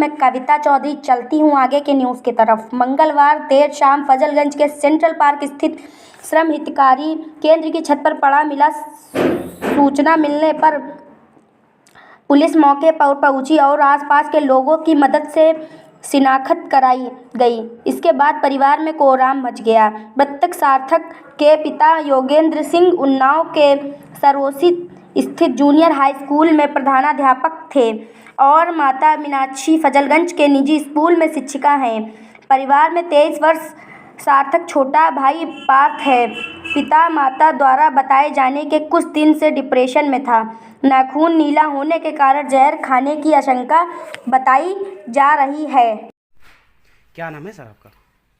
मैं कविता चौधरी। चलती हूँ आगे के न्यूज़ की तरफ। मंगलवार देर शाम फजलगंज के सेंट्रल पार्क स्थित श्रम हितकारी केंद्र की छत पर पड़ा मिला। सूचना मिलने पर पुलिस मौके पर पहुंची और आसपास के लोगों की मदद से शिनाख्त कराई गई। इसके बाद परिवार में कोहराम मच गया। मृतक सार्थक के पिता योगेंद्र सिंह उन्नाव के सरोसी स्थित जूनियर हाई स्कूल में प्रधानाध्यापक थे और माता मीनाक्षी फजलगंज के निजी स्कूल में शिक्षिका हैं। परिवार में 23 वर्ष सार्थक छोटा भाई पार्थ है। पिता माता द्वारा बताए जाने के कुछ दिन से डिप्रेशन में था। नाखून नीला होने के कारण जहर खाने की आशंका बताई जा रही है। क्या नाम है सर आपका?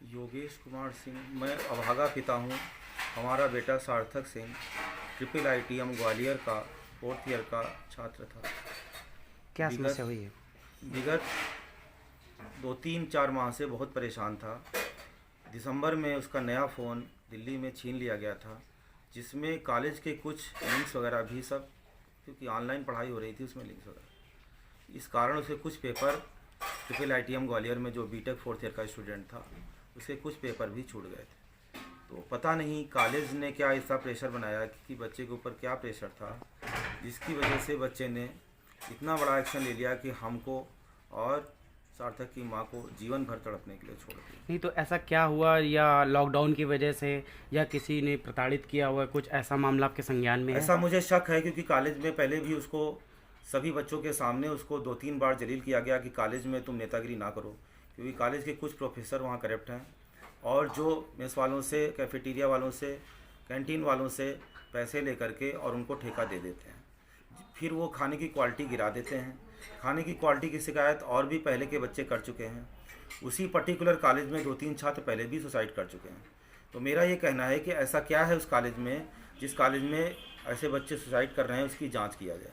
योगेश कुमार सिंह। मैं अभागा पिता हूँ। हमारा बेटा सार्थक सिंह IIITM ग्वालियर का 4th ईयर का छात्र था। क्या समस्या हुई है? विगत 2-3-4 माह से बहुत परेशान था। दिसंबर में उसका नया फ़ोन दिल्ली में छीन लिया गया था, जिसमें कॉलेज के कुछ लिंक्स वगैरह भी सब, क्योंकि ऑनलाइन पढ़ाई हो रही थी उसमें लिंक्स वगैरह, इस कारण उसे कुछ पेपर IIITM ग्वालियर में जो बीटेक 4th ईयर का स्टूडेंट था उसके कुछ पेपर भी छूट गए थे। तो पता नहीं कॉलेज ने क्या ऐसा प्रेशर बनाया कि बच्चे के ऊपर क्या प्रेशर था, जिसकी वजह से बच्चे ने इतना बड़ा एक्शन ले लिया कि हमको और सार्थक की माँ को जीवन भर तड़पने के लिए छोड़ दिया। नहीं तो ऐसा क्या हुआ, या लॉकडाउन की वजह से, या किसी ने प्रताड़ित किया हुआ, कुछ ऐसा मामला आपके संज्ञान में है? ऐसा मुझे शक है, क्योंकि कॉलेज में पहले भी उसको सभी बच्चों के सामने उसको 2-3 बार जलील किया गया कि कॉलेज में तुम नेतागिरी ना करो, क्योंकि कॉलेज के कुछ प्रोफेसर वहाँ करप्ट हैं और जो मेस वालों से, कैफेटेरिया वालों से, कैंटीन वालों से पैसे लेकर के और उनको ठेका दे देते हैं। फिर वो खाने की क्वालिटी गिरा देते हैं। खाने की क्वालिटी की शिकायत और भी पहले के बच्चे कर चुके हैं। उसी पर्टिकुलर कॉलेज में 2-3 छात्र पहले भी सुसाइड कर चुके हैं। तो मेरा ये कहना है कि ऐसा क्या है उस कॉलेज में, जिस कॉलेज में ऐसे बच्चे सुसाइड कर रहे हैं, उसकी जांच किया जाए।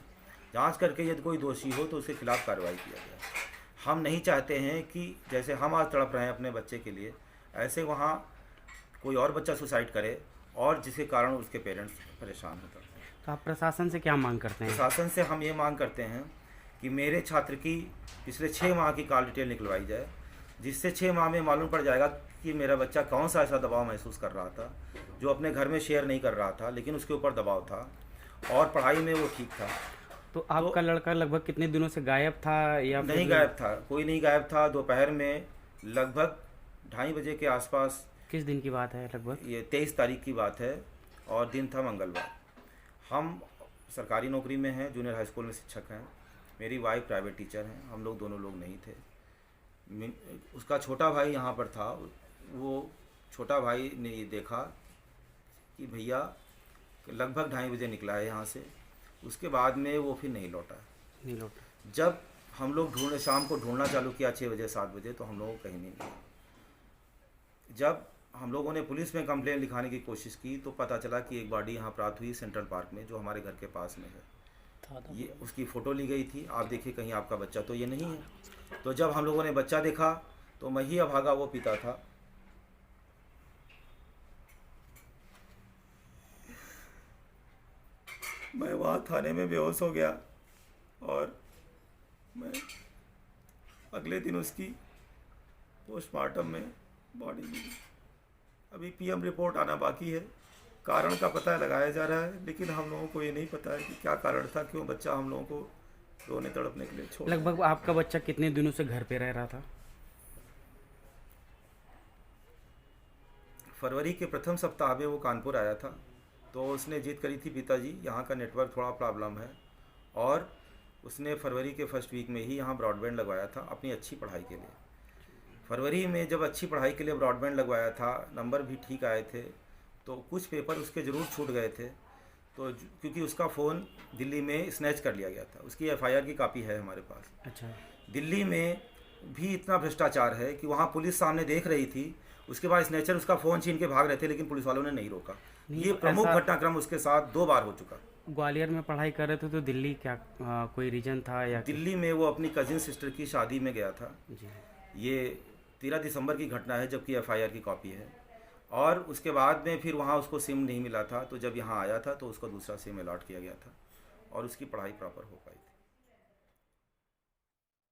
जांच करके यदि कोई दोषी हो तो उसके खिलाफ कार्रवाई किया जाए। हम नहीं चाहते हैं कि जैसे हम आज तड़प रहे हैं अपने बच्चे के लिए, ऐसे वहाँ कोई और बच्चा सुसाइड करे और जिसके कारण उसके पेरेंट्स परेशान होते हैं। तो आप प्रशासन से क्या मांग करते हैं? प्रशासन से हम ये मांग करते हैं कि मेरे छात्र की पिछले 6 माह की कॉल डिटेल निकलवाई जाए, जिससे 6 माह में मालूम पड़ जाएगा कि मेरा बच्चा कौन सा ऐसा दबाव महसूस कर रहा था, जो अपने घर में शेयर नहीं कर रहा था लेकिन उसके ऊपर दबाव था, और पढ़ाई में वो ठीक था। तो आपका लड़का लगभग कितने दिनों से गायब था? या नहीं गायब था, कोई नहीं गायब था। दोपहर में लगभग 2:30 बजे के आसपास। किस दिन की बात है लगभग? ये 23 तारीख की बात है और दिन था मंगलवार। हम सरकारी नौकरी में हैं, जूनियर हाई स्कूल में शिक्षक हैं। मेरी वाइफ प्राइवेट टीचर हैं। हम लोग दोनों लोग नहीं थे। उसका छोटा भाई यहाँ पर था। वो छोटा भाई ने ये देखा कि भैया लगभग 2:30 बजे निकला है यहाँ से। उसके बाद में वो फिर नहीं लौटा। जब हम लोग शाम को ढूंढना चालू किया 6 बजे 7 बजे, तो हम लोगों को कहीं नहीं मिला। जब हम लोगों ने पुलिस में कंप्लेंट लिखाने की कोशिश की तो पता चला कि एक बॉडी यहाँ प्राप्त हुई सेंट्रल पार्क में, जो हमारे घर के पास में है। ये उसकी फ़ोटो ली गई थी। आप देखिए कहीं आपका बच्चा तो ये नहीं है। तो जब हम लोगों ने बच्चा देखा तो मैं ही अभागा वो पिता था। मैं वहाँ थाने में बेहोश हो गया और मैं अगले दिन उसकी पोस्टमार्टम में बॉडी मिली। अभी PM रिपोर्ट आना बाकी है। कारण का पता लगाया जा रहा है, लेकिन हम लोगों को ये नहीं पता है कि क्या कारण था, क्यों बच्चा हम लोगों को रोने तड़पने के लिए छोड़। लगभग आपका बच्चा कितने दिनों से घर पे रह रहा था? फरवरी के प्रथम सप्ताह में वो कानपुर आया था। तो उसने जिद करी थी, पिताजी यहाँ का नेटवर्क थोड़ा प्रॉब्लम है, और उसने फरवरी के फर्स्ट वीक में ही यहाँ ब्रॉडबैंड लगवाया था अपनी अच्छी पढ़ाई के लिए। फरवरी में जब अच्छी पढ़ाई के लिए ब्रॉडबैंड लगवाया था, नंबर भी ठीक आए थे, तो कुछ पेपर उसके ज़रूर छूट गए थे। तो क्योंकि उसका फ़ोन दिल्ली में स्नैच कर लिया गया था। उसकी FIR की कॉपी है हमारे पास। अच्छा। दिल्ली में भी इतना भ्रष्टाचार है कि वहाँ पुलिस सामने देख रही थी, उसके बाद स्नैचर उसका फ़ोन छीन के भाग रहे थे, लेकिन पुलिस वालों ने नहीं रोका। ये प्रमुख घटनाक्रम उसके साथ 2 बार हो चुका। ग्वालियर में पढ़ाई कर रहे थे तो दिल्ली क्या कोई रीजन था या? दिल्ली में वो अपनी कजिन सिस्टर की शादी में गया था जी। ये 13 दिसंबर की घटना है, जबकि FIR की कॉपी है। और उसके बाद में फिर वहाँ उसको सिम नहीं मिला था, तो जब यहाँ आया था तो उसको दूसरा सिम अलॉट किया गया था और उसकी पढ़ाई प्रॉपर हो पाई थी।